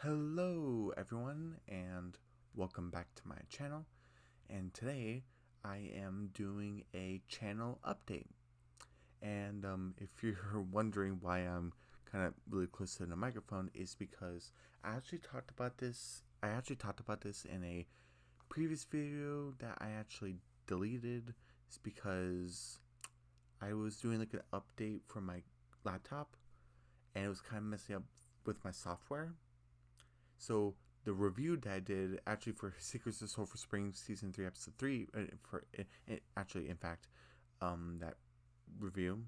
Hello everyone and welcome back to my channel, and today I am doing a channel update. And if you're wondering why I'm kind of really close to the microphone, is because I actually talked about this in a previous video that I actually deleted. It's because I was doing like an update for my laptop and it was kind of messing up with my software. So the review that I did actually for Secrets of Sulphur Springs season 3 episode 3 in fact, that review,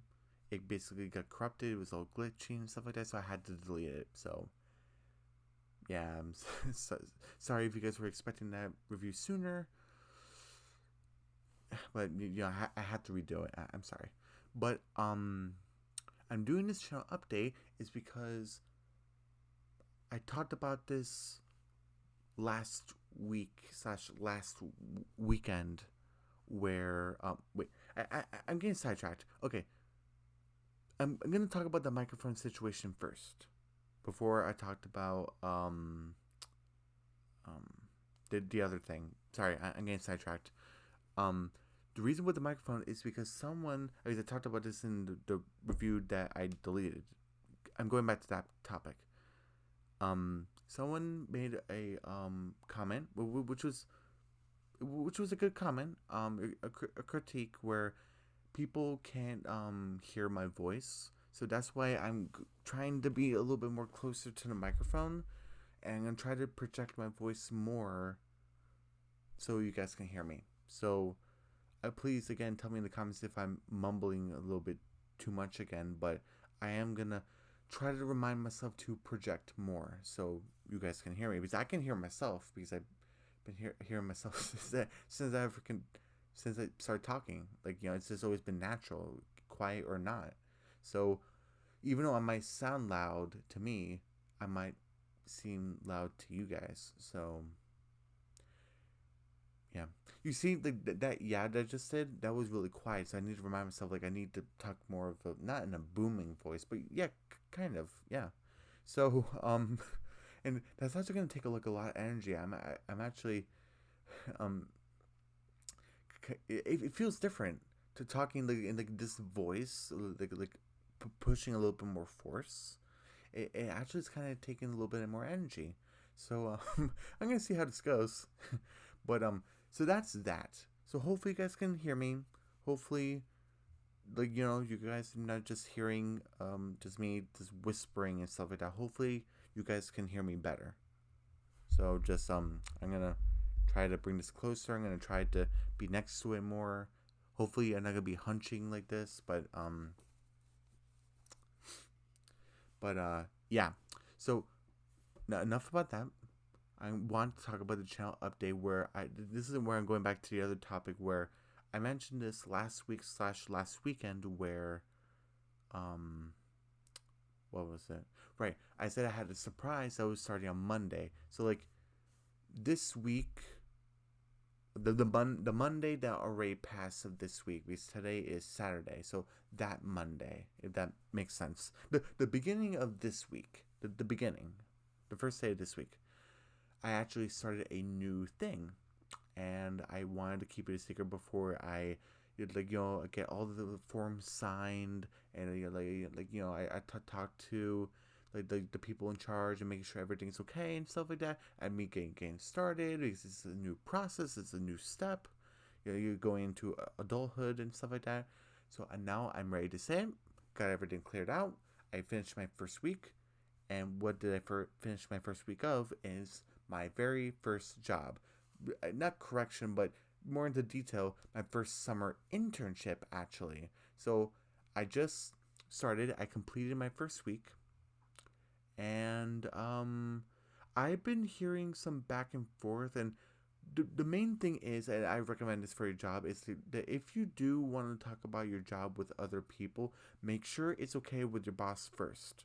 it basically got corrupted. It was all glitchy and stuff like that, so I had to delete it. So yeah, I'm sorry if you guys were expecting that review sooner, but I had to redo it. I'm sorry, but I'm doing this channel update is because I talked about this last week slash last weekend where wait, I'm getting sidetracked. Okay, I'm gonna talk about the microphone situation first before I talked about um the other thing. Sorry, I'm getting sidetracked. um the reason with the microphone is because I talked about this in the review that I deleted. I'm going back to that topic. Someone made a comment, which was a good comment, a critique where people can't hear my voice. So that's why I'm trying to be a little bit more closer to the microphone, and I'm gonna try to project my voice more so you guys can hear me. So please again tell me in the comments if I'm mumbling a little bit too much again, but I am gonna try to remind myself to project more so you guys can hear me, because I can hear myself because I've been hearing myself since I started talking. Like, it's just always been natural, quiet or not. So even though I might sound loud to me, I might seem loud to you guys. So yeah, you see, that yeah that I just said, that was really quiet. So I need to remind myself, like, I need to talk more of a, not in a booming voice, but yeah, kind of, yeah. So and that's actually gonna take a lot of energy. I'm actually um it feels different to talking like in like this voice, pushing a little bit more force. It actually is kind of taking a little bit more energy. So I'm gonna see how this goes. But so that's that. So hopefully you guys can hear me. Hopefully, like, you guys are not just hearing just me just whispering and stuff like that. Hopefully you guys can hear me better. So just I'm gonna try to bring this closer. I'm gonna try to be next to it more. Hopefully I'm not gonna be hunching like this, but yeah. So enough about that. I want to talk about the channel update where this is where I'm going back to the other topic where I mentioned this last week slash last weekend where um what was it? Right. I said I had a surprise that was starting on Monday. So like this week, the Monday that already passed of this week, because today is Saturday. So that Monday, if that makes sense. The beginning of this week, the beginning, the first day of this week, I actually started a new thing, and I wanted to keep it a secret before I, get all the forms signed, and I talked to like the people in charge and making sure everything's okay and stuff like that, and me getting started, because it's a new process, it's a new step. You're going into adulthood and stuff like that. So now I'm ready to say it. Got everything cleared out. I finished my first week, and what did I finish my first week of is my very first job. Not correction, but more into detail, my first summer internship, actually. So I just started, I completed my first week, and I've been hearing some back and forth, and the main thing is, and I recommend this for your job, is that if you do want to talk about your job with other people, make sure it's okay with your boss first.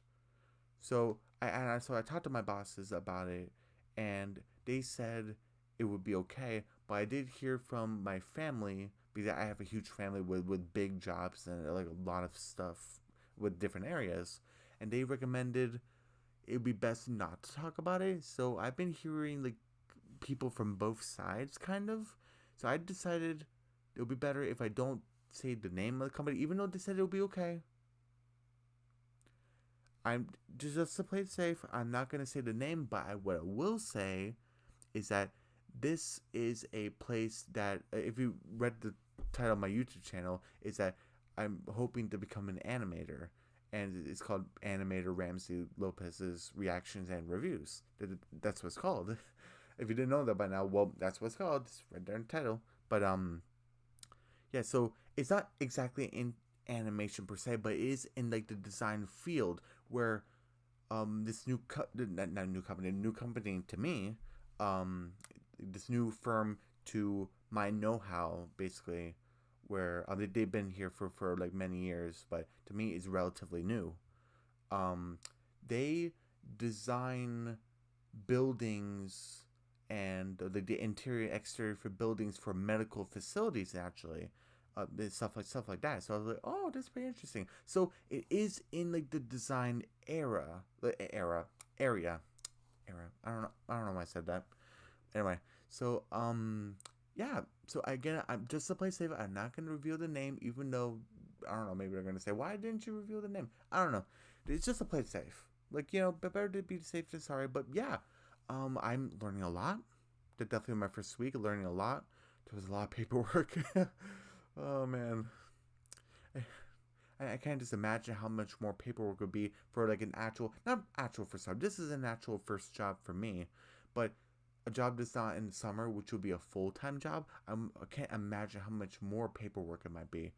So I talked to my bosses about it, and they said it would be okay. But I did hear from my family, because I have a huge family with big jobs and like a lot of stuff with different areas, and they recommended it'd be best not to talk about it. So I've been hearing like people from both sides, kind of. So I decided it would be better if I don't say the name of the company, even though they said it'll be okay. I'm just to play it safe. I'm not gonna say the name, but what I will say is that this is a place that, if you read the title of my YouTube channel, is that I'm hoping to become an animator, and it's called Animator Ramsey Lopez's Reactions and Reviews. That's what it's called. If you didn't know that by now, well, that's what it's called. It's right there in the title. But yeah. So it's not exactly in animation per se, but it is in like the design field where this not new company to me, um this new firm to my know-how, basically, where they've been here for like many years, but to me is relatively new. um they design buildings and the interior and exterior for buildings for medical facilities, actually. Stuff like that. So I was like, oh, that's pretty interesting. So it is in like the design area. I don't know why I said that. Anyway, so yeah. So again, I'm just to play safe. I'm not gonna reveal the name, even though I don't know. Maybe they're gonna say, why didn't you reveal the name? I don't know. It's just to play safe. Like, but better to be safe than sorry. But yeah, I'm learning a lot. Definitely my first week learning a lot. There was a lot of paperwork. Oh man, I can't just imagine how much more paperwork would be for like an actual, not actual first job. This is an actual first job for me, but a job that's not in the summer, which would be a full time job. I can't imagine how much more paperwork it might be.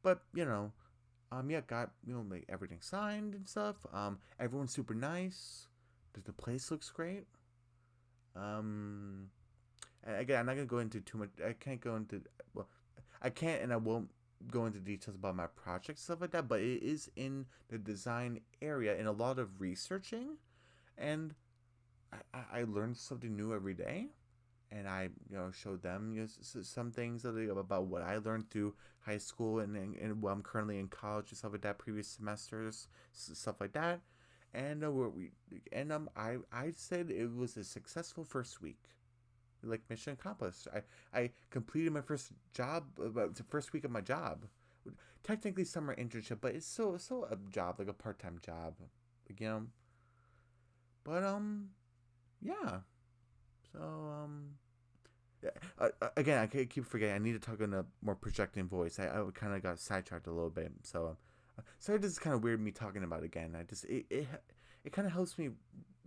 But yeah, got like everything signed and stuff. Everyone's super nice. The place looks great. Um, and again, I'm not gonna go into too much. I can't go into, well, I can't and I won't go into details about my project, stuff like that. But it is in the design area and a lot of researching, and I learned something new every day. And I showed them some things about what I learned through high school and while I'm currently in college and stuff like that, previous semesters, stuff like that. And I said it was a successful first week, like mission accomplished. I completed my first job, the first week of my job. Technically summer internship, but it's still a job, like a part time job, like, But yeah. So yeah. Again, I keep forgetting. I need to talk in a more projecting voice. I kind of got sidetracked a little bit. So sorry, this is kind of weird me talking about it again. I just it kind of helps me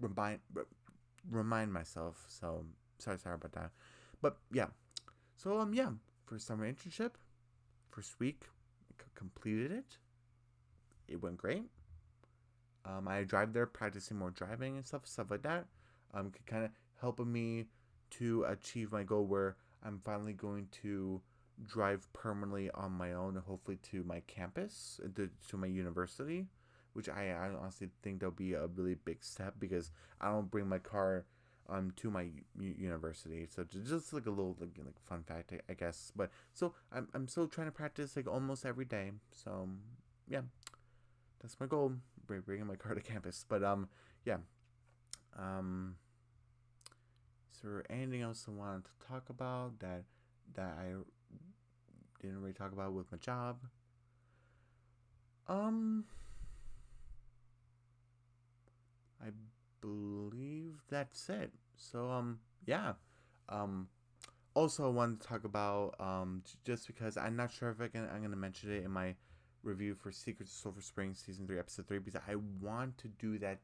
remind remind myself. So sorry about that. But yeah. So yeah, first summer internship, first week, completed it. It went great. I drive there, practicing more driving and stuff like that. Kind of helping me to achieve my goal where I'm finally going to drive permanently on my own, hopefully to my campus, to my university, which I honestly think that'll be a really big step because I don't bring my car to my university. So just like a little like fun fact, I guess. But so I'm still trying to practice like almost every day. So yeah, that's my goal, bringing my car to campus. But yeah. Um, is there anything else I wanted to talk about that I didn't really talk about with my job? Um, I believe that's it. So yeah. Um, also I wanted to talk about just because I'm not sure if I'm gonna mention it in my review for Secrets of Sulphur Springs season 3 episode 3, because I want to do that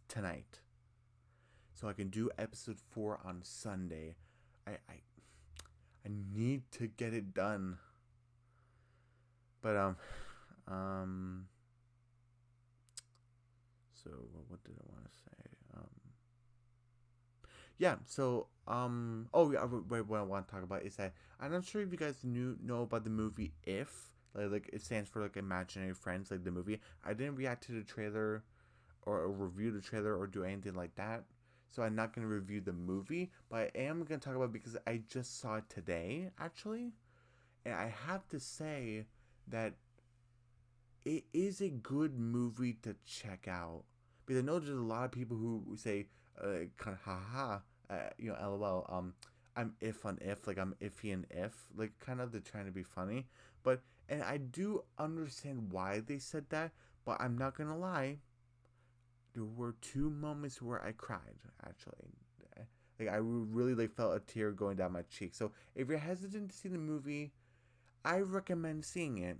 tonight, so I can do episode 4 on Sunday. I need to get it done. But um so what did I want to say? Yeah, so oh yeah, what I want to talk about is that I'm not sure if you guys know about the movie If. Like it stands for like imaginary friends, like the movie. I didn't react to the trailer or review the trailer or do anything like that. So I'm not going to review the movie, but I am going to talk about it because I just saw it today, actually. And I have to say that it is a good movie to check out, Because I know there's a lot of people who say, kind of, ha ha, lol. I'm if on if, like I'm iffy and if, like kind of they're trying to be funny, but and I do understand why they said that, but I'm not gonna lie. There were two moments where I cried actually. Like I really like felt a tear going down my cheek. So if you're hesitant to see the movie, I recommend seeing it.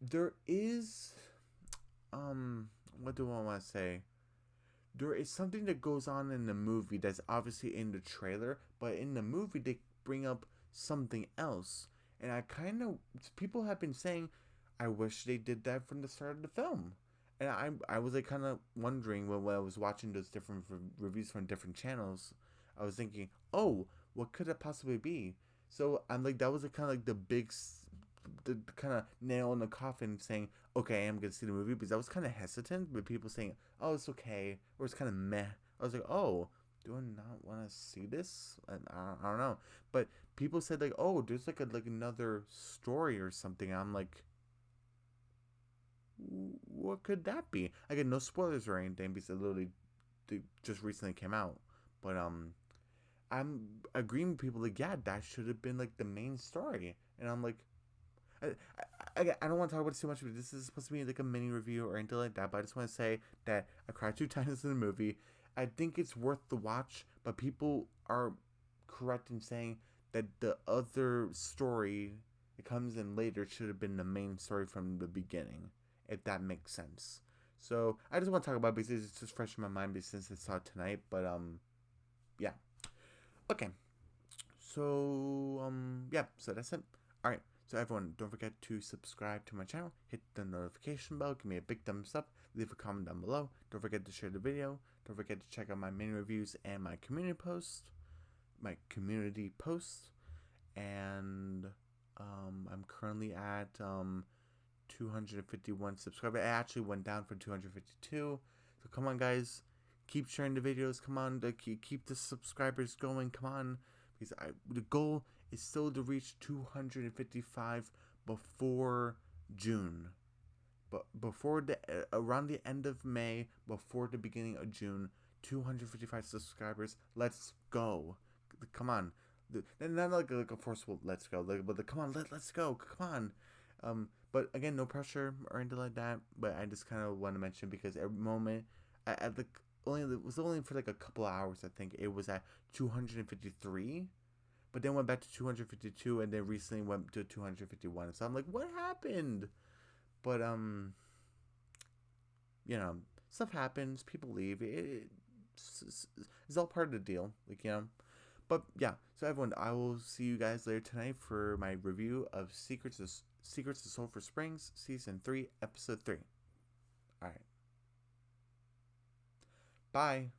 There is what do I want to say? There is something that goes on in the movie that's obviously in the trailer, but in the movie they bring up something else. And I kind of people have been saying, I wish they did that from the start of the film. And I was like kind of wondering when I was watching those different reviews from different channels, I was thinking, oh, what could it possibly be? So I'm like, that was kind of like the kind of nail in the coffin, saying, okay, I'm gonna see the movie, because I was kind of hesitant with people saying, oh, it's okay, or it's kind of meh. I was like, oh, do I not want to see this? And I don't know, but people said like, oh, there's like another story or something. And I'm like, what could that be? I get no spoilers or anything because it literally just recently came out, but I'm agreeing with people like, yeah, that should have been like the main story, and I'm like, I, I don't want to talk about it too much, but this is supposed to be like a mini review or anything like that. But I just want to say that I cried 2 times in the movie. I think it's worth the watch, but people are correct in saying that the other story that comes in later should have been the main story from the beginning, if that makes sense. So I just want to talk about it because it's just fresh in my mind since I saw it tonight. But yeah. Okay. So yeah. So that's it. All right. So everyone, don't forget to subscribe to my channel, hit the notification bell, give me a big thumbs up, leave a comment down below. Don't forget to share the video. Don't forget to check out my mini reviews and my community post. And I'm currently at 251 subscribers. It actually went down from 252. So come on, guys, keep sharing the videos. Come on, to keep the subscribers going. Come on, because the goal is still to reach 255 before June. But before around the end of May, before the beginning of June, 255 subscribers. Let's go. Come on. Not like a forceful let's go, but come on, let's go. Come on. But again, no pressure or anything like that. But I just kind of want to mention, because every moment at the it was only for like a couple of hours. I think it was at 253, but then went back to 252, and then recently went to 251. So I'm like, what happened? But stuff happens. People leave. It's all part of the deal. But yeah. So everyone, I will see you guys later tonight for my review of Secrets of Sulphur Springs Season 3, Episode 3. All right. Bye.